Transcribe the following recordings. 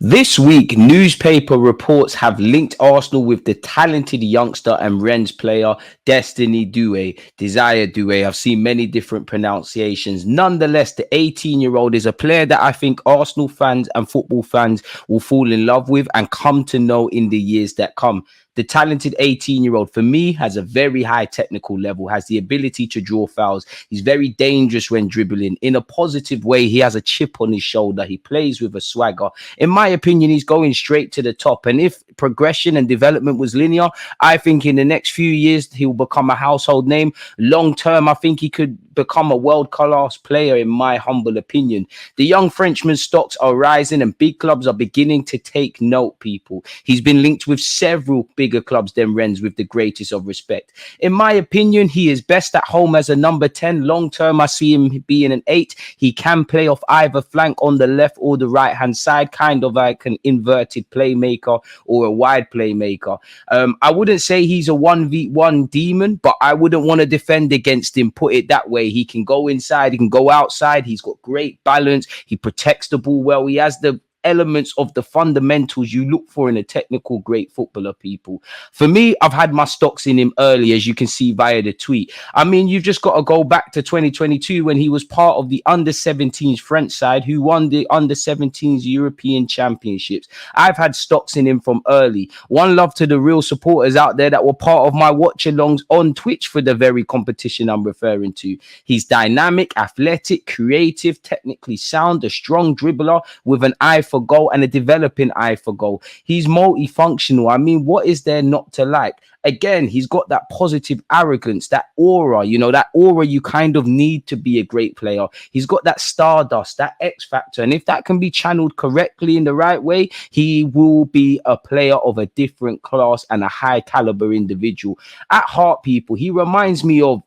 This week, newspaper reports have linked Arsenal with the talented youngster and Rennes player Desire Doue. I've seen many different pronunciations. Nonetheless, the 18-year-old is a player that I think Arsenal fans and football fans will fall in love with and come to know in the years that come. The talented 18-year-old, for me, has a very high technical level, has the ability to draw fouls. He's very dangerous when dribbling. In a positive way, he has a chip on his shoulder. He plays with a swagger. In my opinion, he's going straight to the top. And if progression and development was linear, I think in the next few years, he'll become a household name. Long term, I think he could become a world-class player, in my humble opinion. The young Frenchman's stocks are rising and big clubs are beginning to take note, people. He's been linked with several bigger clubs than Rennes with the greatest of respect. In my opinion, he is best at home as a number 10. Long term, I see him being an 8. He can play off either flank on the left or the right-hand side, kind of like an inverted playmaker or a wide playmaker. I wouldn't say he's a 1v1 demon, but I wouldn't want to defend against him, put it that way. He can go inside, he can go outside. He's got great balance. He protects the ball well. He has the elements of the fundamentals you look for in a technical great footballer, people. For me, I've had my stocks in him early, as you can see via the tweet. I mean, you've just got to go back to 2022 when he was part of the under-17s French side who won the under-17s European Championships. I've had stocks in him from early. One love to the real supporters out there that were part of my watch-alongs on Twitch for the very competition I'm referring to. He's dynamic, athletic, creative, technically sound, a strong dribbler with an eye for goal and a developing eye for goal. He's multifunctional. I mean, what is there not to like? Again, he's got that positive arrogance, that aura, that aura you kind of need to be a great player. He's got that stardust, that X factor. And if that can be channeled correctly in the right way, he will be a player of a different class and a high caliber individual. At heart, people, he reminds me of,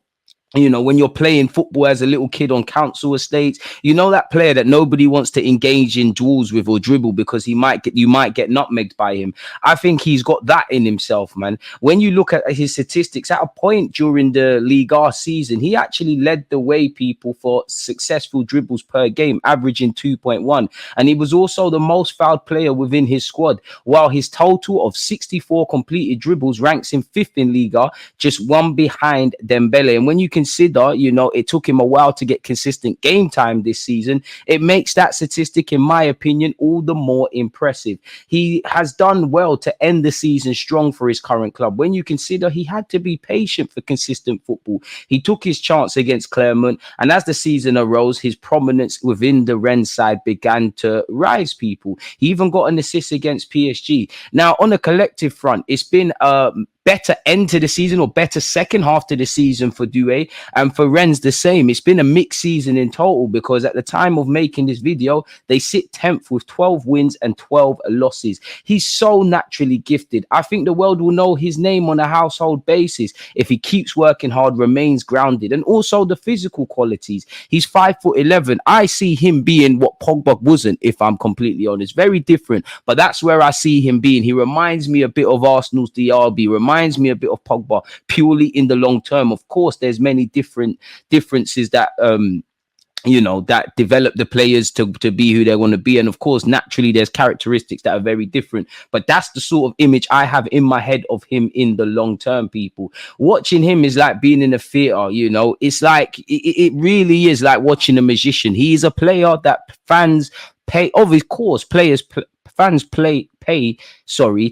when you're playing football as a little kid on council estates, that player that nobody wants to engage in duels with or dribble because you might get nutmegged by him. I think he's got that in himself, man. When you look at his statistics, at a point during the Ligue season, he actually led the way, people, for successful dribbles per game, averaging 2.1. And he was also the most fouled player within his squad, while his total of 64 completed dribbles ranks him 5th in Liga, just one behind Dembele. And when you consider, it took him a while to get consistent game time this season, it makes that statistic, in my opinion, all the more impressive. He has done well to end the season strong for his current club. When you consider he had to be patient for consistent football, he took his chance against Clermont, and as the season arose, his prominence within the Rennes side began to rise, people. He even got an assist against PSG. Now, on a collective front, it's been better end to the season, or better second half to the season for Doue, and for Rennes the same. It's been a mixed season in total, because at the time of making this video, they sit 10th with 12 wins and 12 losses. He's so naturally gifted. I think the world will know his name on a household basis if he keeps working hard, remains grounded, and also the physical qualities. He's 5'11". I see him being what Pogba wasn't, if I'm completely honest. Very different, but that's where I see him being. He reminds me a bit of Arsenal's Diaby, reminds me a bit of Pogba, purely in the long term. Of course, there's many differences that that develop the players to be who they want to be, and of course, naturally, there's characteristics that are very different. But that's the sort of image I have in my head of him in the long term, people. Watching him is like being in a theater. It's like it really is like watching a magician. He is a player that fans pay. Of course, fans pay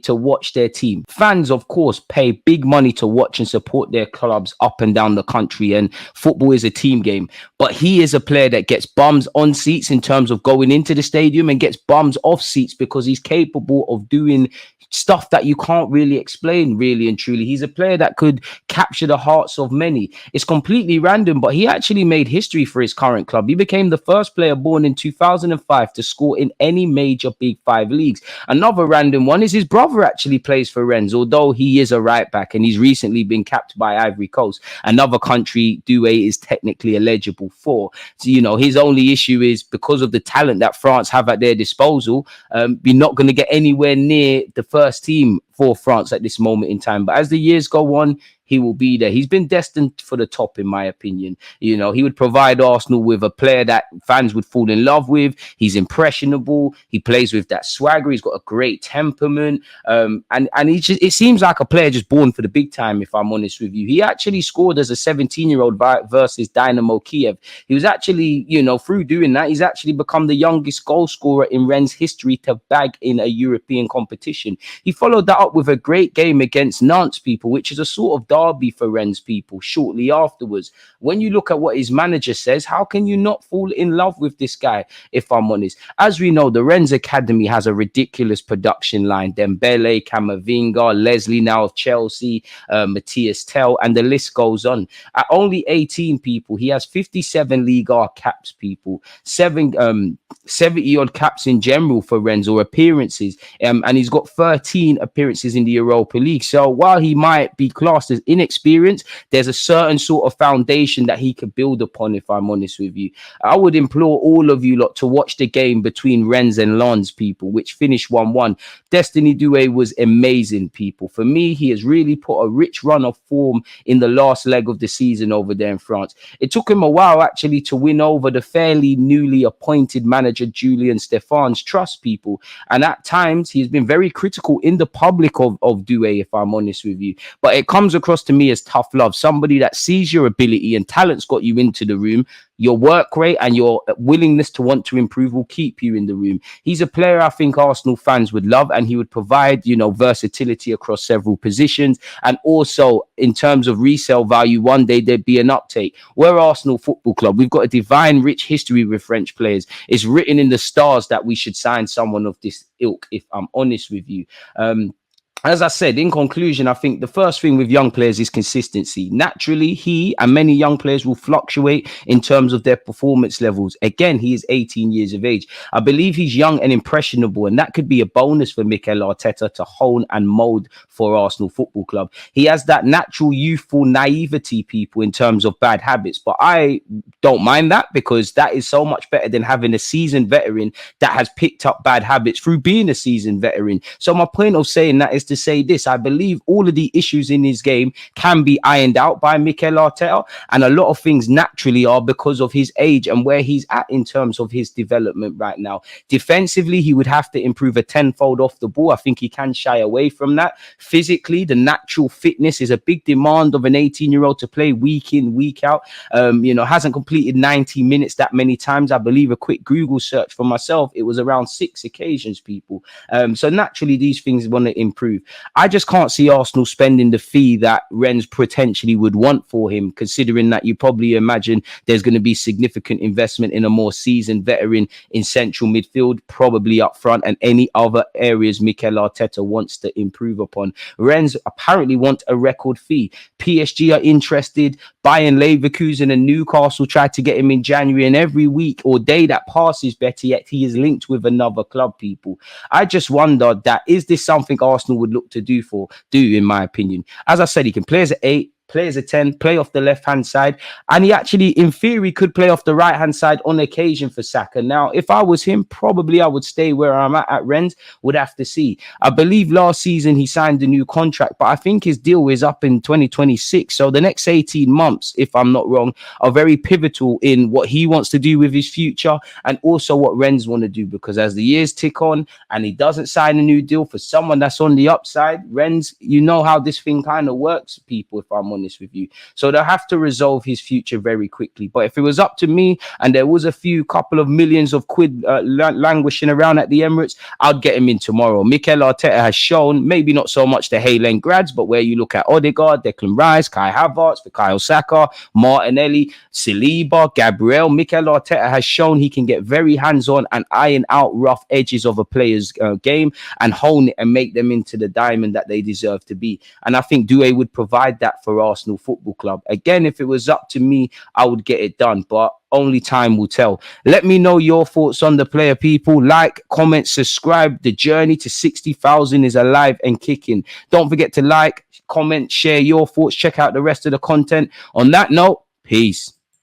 to watch their team. Fans, of course, pay big money to watch and support their clubs up and down the country, and football is a team game. But he is a player that gets bums on seats in terms of going into the stadium, and gets bums off seats because he's capable of doing stuff that you can't really explain, really and truly. He's a player that could capture the hearts of many. It's completely random, but he actually made history for his current club. He became the first player born in 2005 to score in any major Big 5 leagues. Another random one is his brother actually plays for Rennes, although he is a right back, and he's recently been capped by Ivory Coast, another country Doue is technically eligible for. So, his only issue is, because of the talent that France have at their disposal, you're not going to get anywhere near the first team for France at this moment in time. But as the years go on, he will be there. He's been destined for the top, in my opinion. You know, he would provide Arsenal with a player that fans would fall in love with. He's impressionable. He plays with that swagger. He's got a great temperament. And it seems like a player just born for the big time, if I'm honest with you. He actually scored as a 17-year-old versus Dynamo Kiev. He was actually, you know, through doing that, he's actually become the youngest goal scorer in Rennes history to bag in a European competition. He followed that up with a great game against Nantes, people, which is a sort of derby for Rennes, people, shortly afterwards. When you look at what his manager says, how can you not fall in love with this guy, if I'm honest? As we know, the Rennes Academy has a ridiculous production line. Dembele, Camavinga, Leslie now of Chelsea, Matthias Tell, and the list goes on. At only 18, people, he has 57 Ligue caps, people, 70 odd caps in general for Rennes, or appearances, and he's got 13 appearances in the Europa League. So while he might be classed as inexperienced, there's a certain sort of foundation that he could build upon, if I'm honest with you. I would implore all of you lot to watch the game between Rennes and Lens, people, which finished 1-1. Desire Doue was amazing, people. For me, he has really put a rich run of form in the last leg of the season over there in France. It took him a while, actually, to win over the fairly newly appointed manager Julian Stéphane's trust, people. And at times, he's been very critical in the public of Doue, if I'm honest with you. But it comes across to me as tough love. Somebody that sees your ability and talent's got you into the room. Your work rate and your willingness to want to improve will keep you in the room. He's a player I think Arsenal fans would love, and he would provide, you know, versatility across several positions. And also, in terms of resale value, one day there'd be an uptake. We're Arsenal Football Club. We've got a divine, rich history with French players. It's written in the stars that we should sign someone of this ilk, if I'm honest with you. As I said, in conclusion, I think the first thing with young players is consistency. Naturally, he and many young players will fluctuate in terms of their performance levels. Again, he is 18 years of age. I believe he's young and impressionable, and that could be a bonus for Mikel Arteta to hone and mold for Arsenal Football Club. He has that natural youthful naivety, people, in terms of bad habits, but I don't mind that, because that is so much better than having a seasoned veteran that has picked up bad habits through being a seasoned veteran. So my point of saying that is to say this: I believe all of the issues in his game can be ironed out by Mikel Arteta, and a lot of things naturally are because of his age and where he's at in terms of his development right now. Defensively, he would have to improve a tenfold off the ball. I think he can shy away from that. Physically, the natural fitness is a big demand of an 18-year-old to play week in, week out. You know, hasn't completed 90 minutes that many times. I believe a quick Google search for myself, it was around 6 occasions, people. So naturally, these things want to improve. I just can't see Arsenal spending the fee that Rennes potentially would want for him, considering that you probably imagine there's going to be significant investment in a more seasoned veteran in central midfield, probably up front, and any other areas Mikel Arteta wants to improve upon. Rennes apparently want a record fee. PSG are interested. Bayern, Leverkusen and Newcastle tried to get him in January, and every week or day that passes, better yet, he is linked with another club, people. I just wonder that, is this something Arsenal would look to do, in my opinion? As I said, he can play as an 8, play as a 10, play off the left-hand side, and he actually, in theory, could play off the right-hand side on occasion for Saka. Now, if I was him, probably I would stay where I'm at Rennes. Would have to see. I believe last season he signed a new contract, but I think his deal is up in 2026. So the next 18 months, if I'm not wrong, are very pivotal in what he wants to do with his future, and also what Rennes want to do, because as the years tick on and he doesn't sign a new deal for someone that's on the upside, Rennes, you know how this thing kind of works, people, if I'm honest with you. So they'll have to resolve his future very quickly. But if it was up to me and there was a couple of millions of quid languishing around at the Emirates, I'd get him in tomorrow. Mikel Arteta has shown, maybe not so much the Haaland grads, but where you look at Odegaard, Declan Rice, Kai Havertz, Bukayo Saka, Martinelli, Saliba, Gabriel, Mikel Arteta has shown he can get very hands-on and iron out rough edges of a player's game and hone it and make them into the diamond that they deserve to be. And I think Doue would provide that for Arsenal Football Club. Again, if it was up to me, I would get it done, but only time will tell. Let me know your thoughts on the player, people. Like, comment, subscribe. The journey to 60,000 is alive and kicking. Don't forget to like, comment, share your thoughts. Check out the rest of the content. On that note, peace.